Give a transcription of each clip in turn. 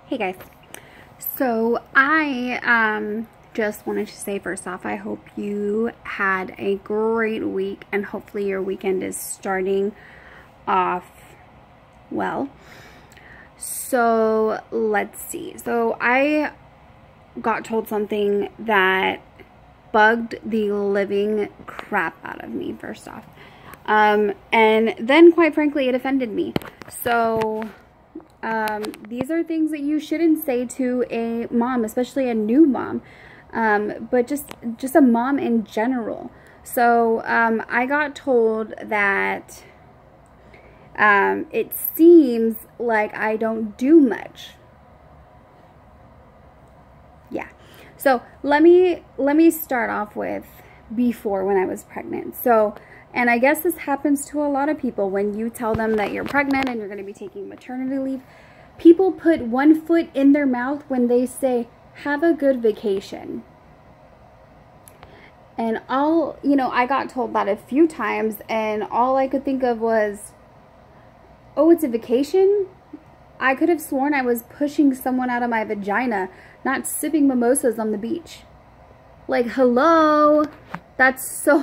Hey guys, so I just wanted to say first off, I hope you had a great week and hopefully your weekend is starting off well. So let's see. So I got told something that bugged the living crap out of me first off. And then quite frankly it offended me. So these are things that you shouldn't say to a mom, especially a new mom, but just a mom in general. So I got told that it seems like I don't do much. Yeah. So let me start off with before, when I was pregnant. So, and I guess this happens to a lot of people when you tell them that you're pregnant and you're going to be taking maternity leave. People put one foot in their mouth when they say, have a good vacation. And I got told that a few times and all I could think of was, oh, it's a vacation? I could have sworn I was pushing someone out of my vagina, not sipping mimosas on the beach. Like, hello? That's so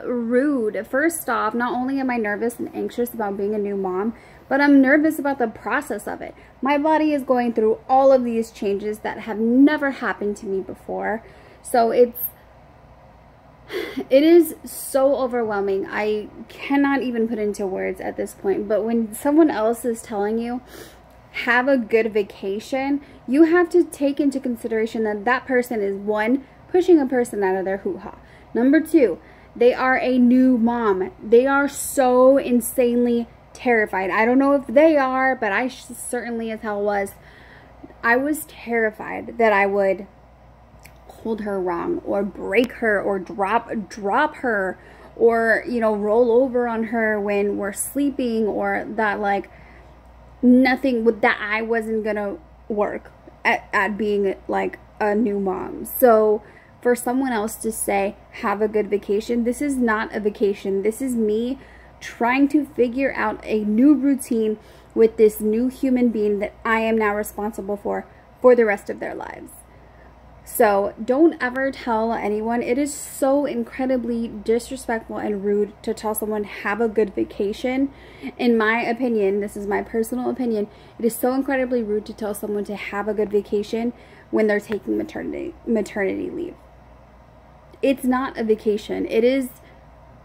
rude. First off, not only am I nervous and anxious about being a new mom, but I'm nervous about the process of it. My body is going through all of these changes that have never happened to me before. So it is so overwhelming. I cannot even put into words at this point. But when someone else is telling you, have a good vacation, you have to take into consideration that that person is, one, pushing a person out of their hoo-ha. Number two, they are a new mom. They are so insanely terrified. I don't know if they are, but I certainly as hell was. I was terrified that I would hold her wrong or break her or drop her or, roll over on her when we're sleeping, or that that I wasn't gonna work at being like a new mom. So for someone else to say, have a good vacation, this is not a vacation. This is me trying to figure out a new routine with this new human being that I am now responsible for the rest of their lives. So don't ever tell anyone. It is so incredibly disrespectful and rude to tell someone, have a good vacation. In my opinion, this is my personal opinion, it is so incredibly rude to tell someone to have a good vacation when they're taking maternity leave. It's not a vacation. It is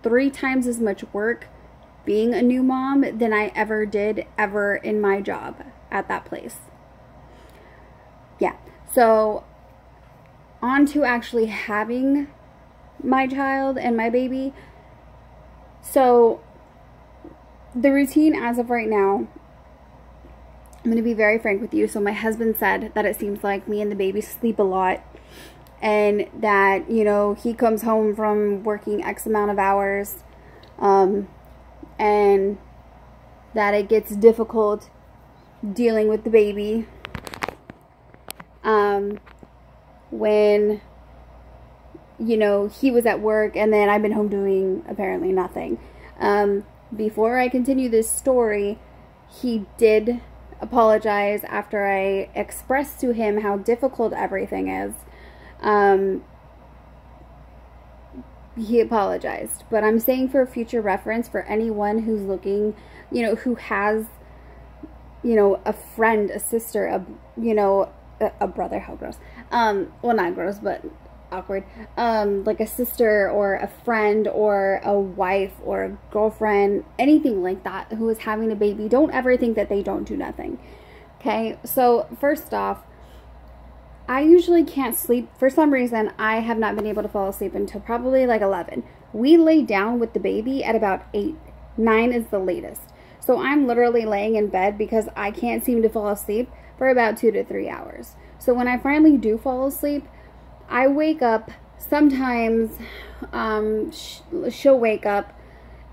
3 times as much work being a new mom than I ever did in my job at that place. Yeah. So on to actually having my child and my baby. So the routine as of right now, I'm going to be very frank with you. So my husband said that it seems like me and the baby sleep a lot, and that, he comes home from working X amount of hours, and that it gets difficult dealing with the baby when he was at work, and then I've been home doing apparently nothing. Before I continue this story, he did apologize after I expressed to him how difficult everything is. He apologized, but I'm saying for future reference, for anyone who's looking, who has, a friend, a sister, a brother, how gross, well, not gross, but awkward, like a sister or a friend or a wife or a girlfriend, anything like that, who is having a baby, don't ever think that they don't do nothing. Okay, so first off, I usually can't sleep. For some reason, I have not been able to fall asleep until probably like 11. We lay down with the baby at about 8. 9 is the latest. So I'm literally laying in bed because I can't seem to fall asleep for about 2 to 3 hours. So when I finally do fall asleep, I wake up. Sometimes she'll wake up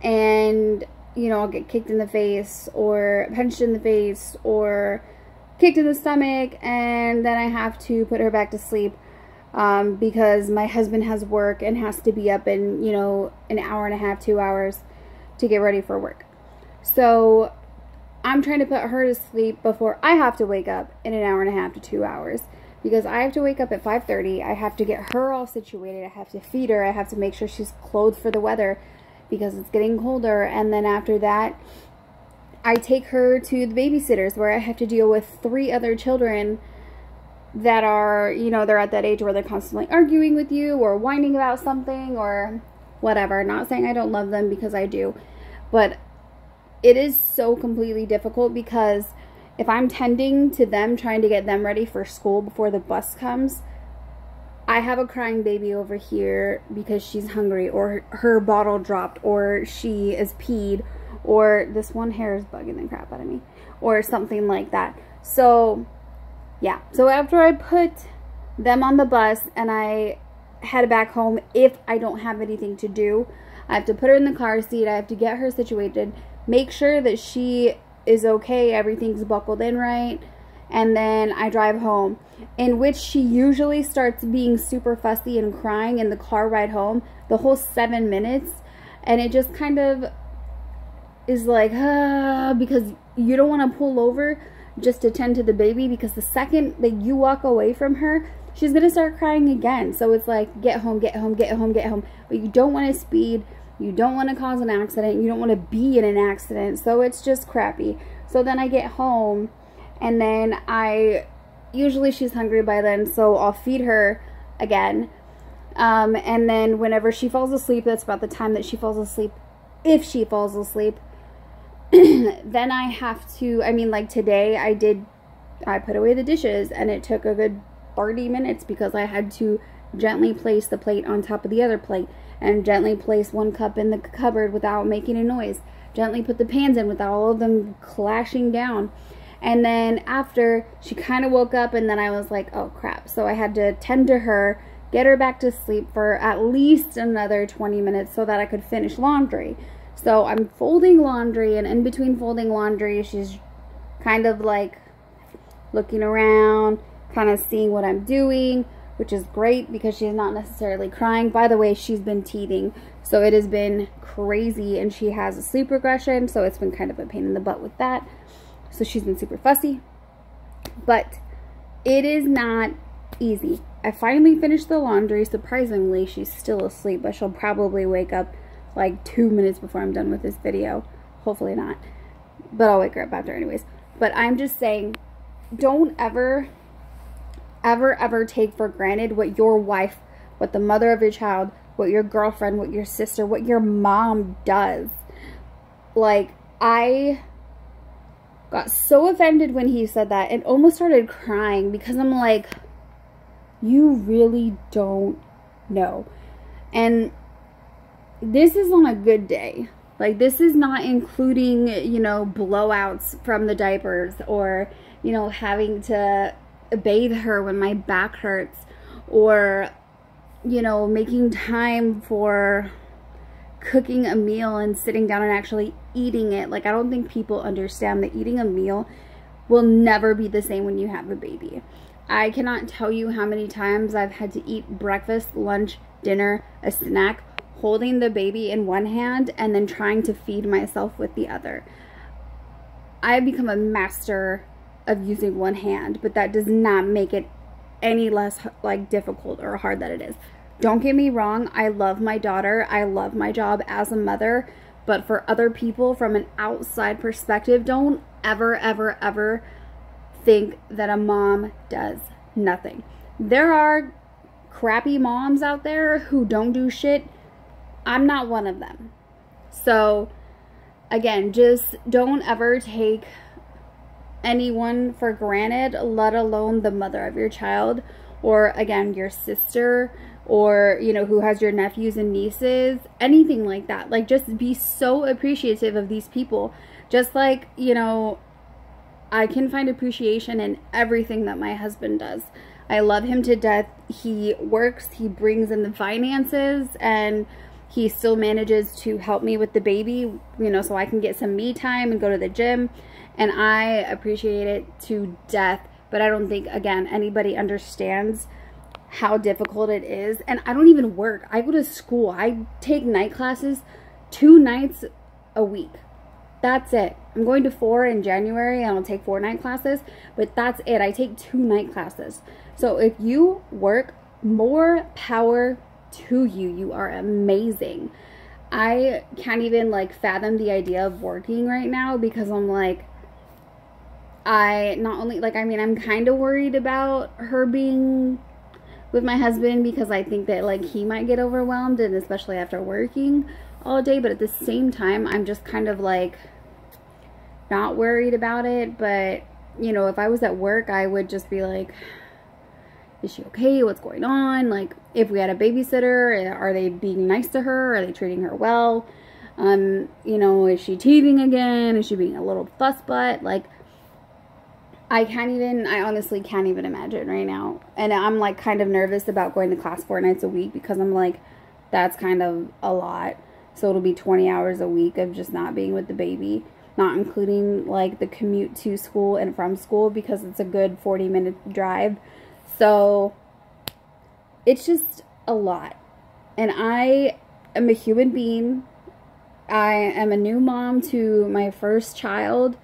and, I'll get kicked in the face or punched in the face or kicked in the stomach, and then I have to put her back to sleep because my husband has work and has to be up in, an hour and a half, 2 hours to get ready for work. So I'm trying to put her to sleep before I have to wake up in an hour and a half to 2 hours. Because I have to wake up at 5:30. I have to get her all situated. I have to feed her. I have to make sure she's clothed for the weather because it's getting colder. And then after that, I take her to the babysitters where I have to deal with 3 other children that are, you know, they're at that age where they're constantly arguing with you or whining about something or whatever. Not saying I don't love them, because I do. But it is so completely difficult because if I'm tending to them, trying to get them ready for school before the bus comes, I have a crying baby over here because she's hungry, or her bottle dropped, or she is peed, or this one hair is bugging the crap out of me, or something like that. So, yeah. So after I put them on the bus and I head back home, if I don't have anything to do, I have to put her in the car seat. I have to get her situated, make sure that she is okay, everything's buckled in right, and then I drive home, in which she usually starts being super fussy and crying in the car ride home the whole 7 minutes, and it just kind of is like, because you don't want to pull over just to tend to the baby, because the second that you walk away from her, she's gonna start crying again. So it's like, get home, get home, get home, get home, but you don't want to speed. You don't want to cause an accident. You don't want to be in an accident. So it's just crappy. So then I get home, and then usually she's hungry by then, so I'll feed her again. And then whenever she falls asleep, that's about the time that she falls asleep. If she falls asleep, then I have to, I mean, like today I put away the dishes, and it took a good 30 minutes because I had to gently place the plate on top of the other plate, and gently place one cup in the cupboard without making a noise, gently put the pans in without all of them clashing down. And then after, she kind of woke up, and then I was like, oh crap. So I had to tend to her, get her back to sleep for at least another 20 minutes so that I could finish laundry. So I'm folding laundry, and in between folding laundry, she's kind of like looking around, kind of seeing what I'm doing, which is great because she's not necessarily crying. By the way, she's been teething, so it has been crazy, and she has a sleep regression, so it's been kind of a pain in the butt with that. So she's been super fussy, but it is not easy. I finally finished the laundry. Surprisingly, she's still asleep, but she'll probably wake up like 2 minutes before I'm done with this video. Hopefully not, but I'll wake her up after anyways. But I'm just saying, don't ever take for granted what your wife, what the mother of your child, what your girlfriend, what your sister, what your mom does. Like, I got so offended when he said that and almost started crying, because I'm like, you really don't know. And this is on a good day. Like, this is not including, you know, blowouts from the diapers, or, you know, having to bathe her when my back hurts, or, you know, making time for cooking a meal and sitting down and actually eating it. Like, I don't think people understand that eating a meal will never be the same when you have a baby. I cannot tell you how many times I've had to eat breakfast, lunch, dinner, a snack, holding the baby in one hand and then trying to feed myself with the other. I have become a master of using one hand, but that does not make it any less like difficult or hard than it is. Don't get me wrong, I love my daughter, I love my job as a mother, but for other people from an outside perspective, don't ever think that a mom does nothing. There are crappy moms out there who don't do shit. I'm not one of them. So again, just don't ever take anyone for granted, let alone the mother of your child, or again, your sister, or, you know, who has your nephews and nieces, anything like that. Like, just be so appreciative of these people. Just like, you know, I can find appreciation in everything that my husband does. I love him to death. He works, he brings in the finances, and he still manages to help me with the baby, you know, so I can get some me time and go to the gym. And I appreciate it to death. But I don't think, again, anybody understands how difficult it is. And I don't even work. I go to school. I take night classes 2 nights a week. That's it. I'm going to 4 in January, and I'll take 4 night classes, but that's it. I take 2 night classes. So if you work, more power to you. You are amazing. I can't even like fathom the idea of working right now, because I'm like, I'm kind of worried about her being with my husband, because I think that like he might get overwhelmed, and especially after working all day. But at the same time, I'm just kind of like not worried about it. But you know, if I was at work, I would just be like, is she okay? What's going on? Like, if we had a babysitter, are they being nice to her? Are they treating her well? You know, is she teething again? Is she being a little fuss butt? Like, I honestly can't even imagine right now. And I'm like kind of nervous about going to class 4 nights a week, because I'm like, that's kind of a lot. So it'll be 20 hours a week of just not being with the baby, not including like the commute to school and from school, because it's a good 40-minute drive. So it's just a lot. And I am a human being. I am a new mom to my first child,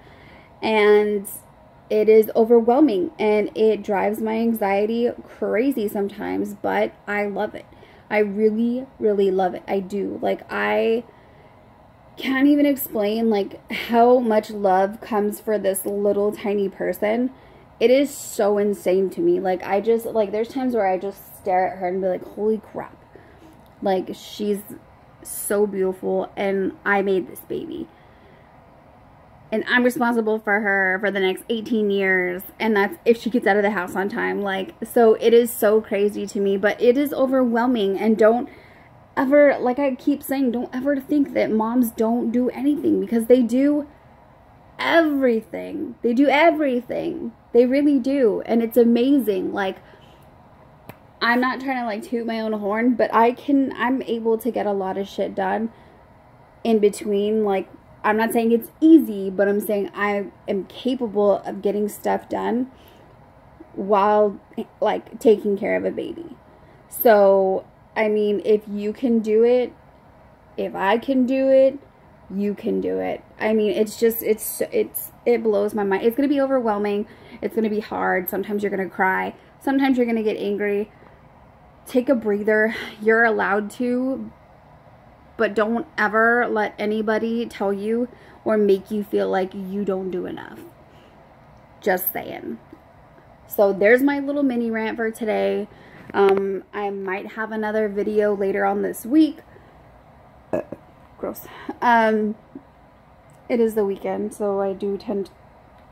and it is overwhelming, and it drives my anxiety crazy sometimes, but I love it. I really, really love it. I do. Like, I can't even explain like how much love comes for this little tiny person. It is so insane to me. Like, I just, like, there's times where I just stare at her and be like, holy crap. Like, she's so beautiful, and I made this baby. And I'm responsible for her for the next 18 years. And that's if she gets out of the house on time. Like, so it is so crazy to me. But it is overwhelming. And don't ever, like I keep saying, don't ever think that moms don't do anything. Because they do everything. They do everything. They really do. And it's amazing. Like, I'm not trying to like toot my own horn, but I'm able to get a lot of shit done in between. Like, I'm not saying it's easy, but I'm saying I am capable of getting stuff done while like taking care of a baby. So, I mean, if you can do it, if I can do it, you can do it. I mean, it's just, it blows my mind. It's going to be overwhelming. It's going to be hard. Sometimes you're going to cry. Sometimes you're going to get angry. Take a breather. You're allowed to. But don't ever let anybody tell you or make you feel like you don't do enough. Just saying. So there's my little mini rant for today. I might have another video later on this week. Gross. It is the weekend, so I do tend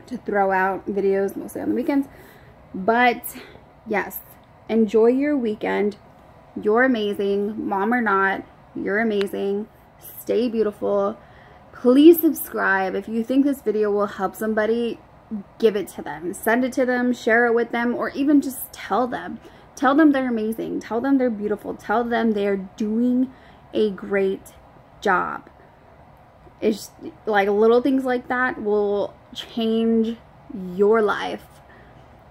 to throw out videos mostly on the weekends. But yes, enjoy your weekend. You're amazing, mom or not. You're amazing. Stay beautiful. Please subscribe. If you think this video will help somebody, give it to them. Send it to them. Share it with them. Or even just tell them. Tell them they're amazing. Tell them they're beautiful. Tell them they're doing a great job. It's like little things like that will change your life.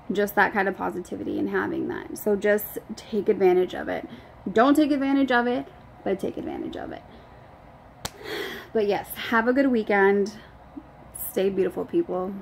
Just that kind of positivity and having that. So just take advantage of it. Don't take advantage of it, but take advantage of it. But yes, have a good weekend. Stay beautiful, people.